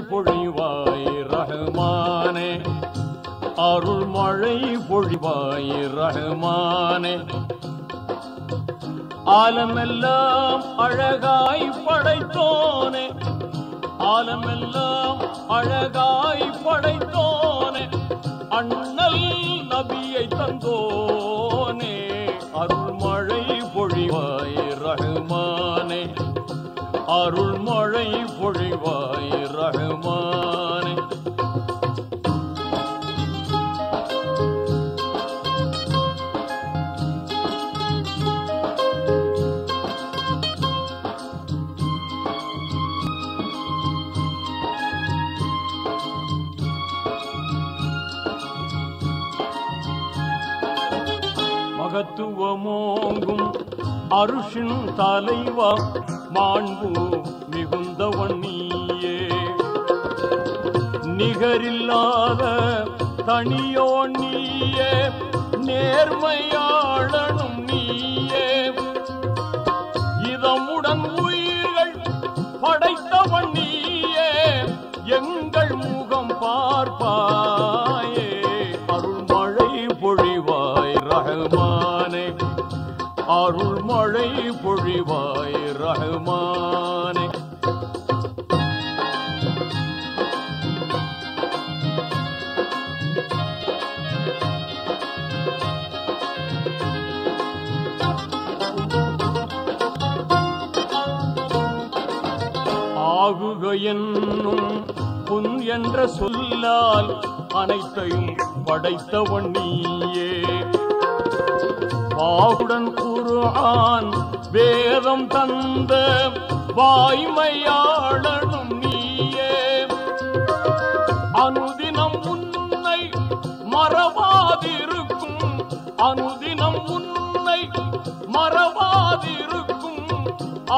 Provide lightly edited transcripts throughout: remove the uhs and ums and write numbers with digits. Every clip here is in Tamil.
பொழிவாய் ரஹ்மானே, அருள் மழை பொழிவாய் ரஹ்மானே. ஆலமெல்லாம் அழகாய் படைத்தோனே, ஆலமெல்லாம் அழகாய் படைத்தோனே, அண்ணல் நபியை தந்தோனே, அருள் மழை பொழிவாய் ரஹ்மானே, அருள் மழை பொழிவாய் ரஹ்மானே. மகத்துவமோங்கும் அருஷின் தலைவா, மாண்பு மிகுந்தவன் நீயே, நிகரில்லாத தனியோன் நீயே, நேர்மையாளனும் நீயே, இதமுடன் உயிர்கள் படைத்தவன் நீயே, எங்கள் முகம் பார்ப்பாயே, அருள் மழை பொழிவாய் ரஹ்மானே, அருள் மழை பொழிவாய் ரஹ்மானே. ஆகுக என்னும் புன் என்ற சொல்லால் அனைத்தையும் படைத்தவன் நீயே, பாகுடன் குர்ஆன் வேதம் தந்த வாய்மையாளனும் நீயே, அனுதினம் உன்னை மறவாதிருக்கும், அனுதினம் உன்னை மறவாதிருக்கும்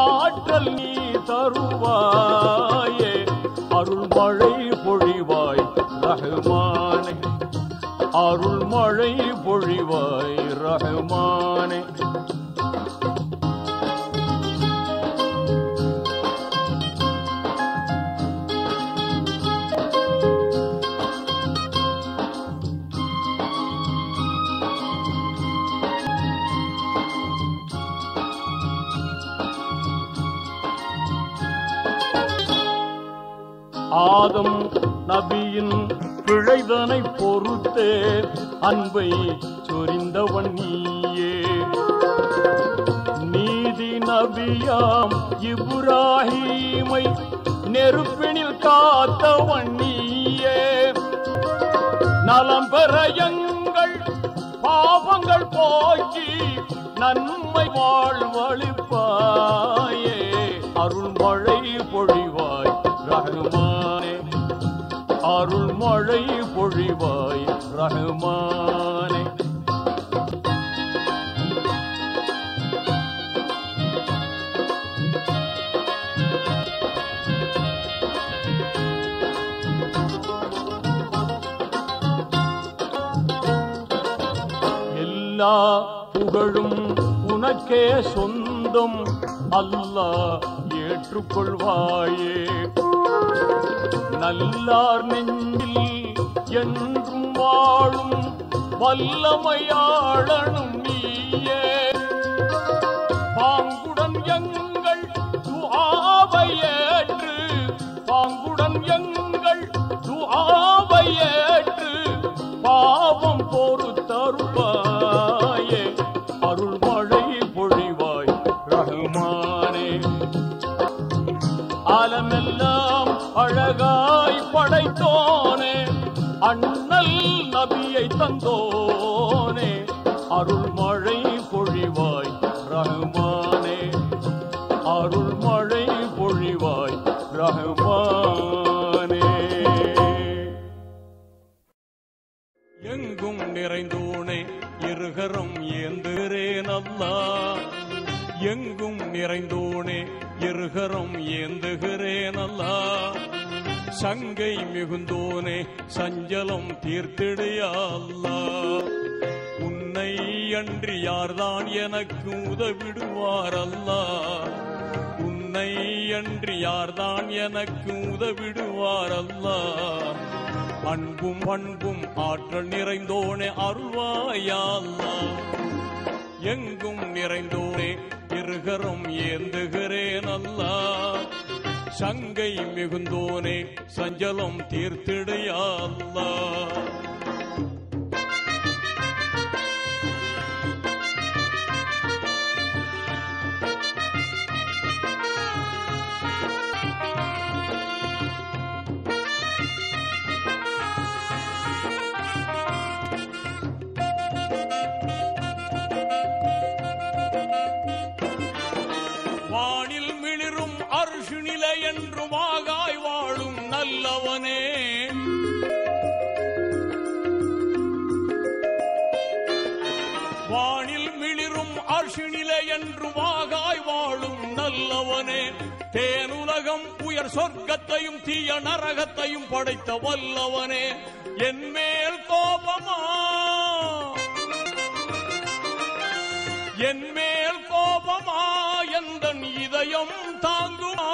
ஆற்றல் நீ தருவாயே, அருள் மழை பொழிவாய் ரஹ்மானே, அருள் மழை பொழிவாய் ரஹ்மானே. ஆதம் நபியின் பிழைதனை பொறுத்தே அன்பை சொரிந்தவன் நீயே, நீதி நபியாம் இப்ராஹீமை நெருப்பினில் காத்தவன் நீயே, நலம் பெற எங்கள் பாவங்கள் போக்கி நன்மை வாழ்வளிப்பாயே, அருள் மழை பொழிவாய் ரஹ்மானே, அருள் மழை பொழிவாய் ரஹ்மானே. எல்லா புகழும் உனக்கே சொந்தம், அல்லாஹ் ஏற்றுக்கொள்வாயே, நல்லார் நெஞ்சில் என்றும் வாழும் வல்லமையாளனும் நீயே, பாங்குடன் எங்கள் துஆவை ஏற்று, பாங்குடன் எங்கள் துஆவை ஏற்று பாவம் பொறுத்தருள்வாயே, அருள் மழை பொழிவாய் ரஹ்மானே, ஆலமெல்லாம் அழகாய் படைத்தோனே, அண்ணல் நபியை தந்தோனே, அருள் மழை பொழிவாய் ரஹ்மானே, அருள் மழை பொழிவாய் ரஹ்மானே. எங்கும் நிறைந்தோனே இருகரம் ஏந்துகிறேன் அல்லாஹ், எங்கும் நிறைந்தோனே இருகரம் ஏந்துகிறேன் அல்லாஹ், சங்கை மிகுந்தோனே சஞ்சலம் தீர்த்திடையா அல்லாஹ், உன்னை அன்றி யார்தான் எனக்கு உதவிடுவார் அல்லாஹ், உன்னை அன்றி யார்தான் எனக்கு உதவிடுவார் அல்லாஹ். அன்பும் பண்பும் ஆற்றல் நிறைந்தோனே அருள்வாயா அல்லாஹ். எங்கும் நிறைந்தோனே இருகரம் ஏந்துகிறேன் அல்லாஹ். சங்கை மிகுந்தோனே சஞ்சலம் தீர்த்திடையா அல்லாஹ். வானில் மிளிரும் அர்ஷு நிலை என்று வாகாய் வாழும் நல்லவனே, வானில் மிளிரும் அர்ஷு நிலை என்று வாகாய் வாழும் நல்லவனே, தேனுலகம் உயர் சொர்க்கத்தையும் தீய நரகத்தையும் படைத்த வல்லவனே, என் மேல் கோபமா என் மேல் கோபமா எந்தன் இதயம் தாங்குமா,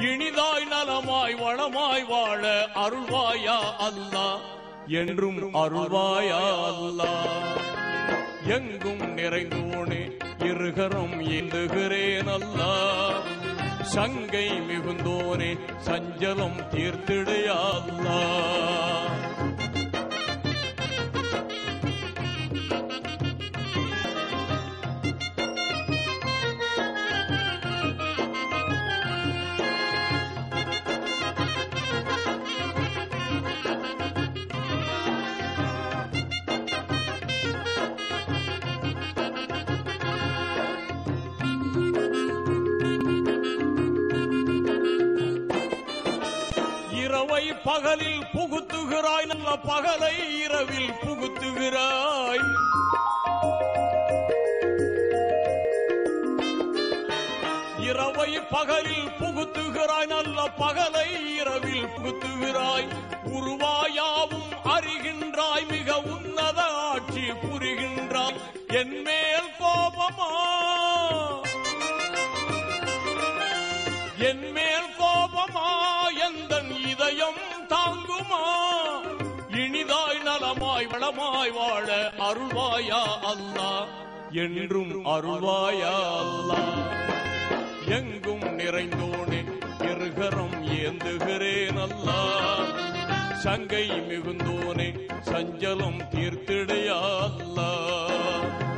இனிதாய் நலமாய் வளமாய் வாழ அருள்வாயா அல்லாஹ், என்றும் அருள்வாயா அல்லாஹ். எங்கும் நிறைந்தோனே இருகரம் ஏந்துகிறேன் அல்லாஹ். சங்கை மிகுந்தோனே சஞ்சலம் தீர்த்திடையா அல்லாஹ். இரவை பகலில் புகுத்துகிறாய், நல்ல பகலை இரவில் புகுத்துகிறாய். இரவை பகலில் புகுத்துகிறாய், நல்ல பகலை இரவில் புகுத்துகிறாய். உருவாயாவும் அறிகின்றாய், மிக உன்னத ஆட்சி புரிகின்றாய். என் மேல் கோபமா என் மேல் கோபமா எந்தன் இதயம் தாங்குமா, இனிதாய் நலமாய் வளமாய் வாழ அருள்வாயா அல்லாஹ், என்றும் அருள்வாயா அல்லாஹ். எங்கும் நிறைந்தோனே இருகரம் ஏந்துகிறேன் அல்லாஹ். சங்கை மிகுந்தோனே சஞ்சலம் தீர்த்திடையா அல்லாஹ்.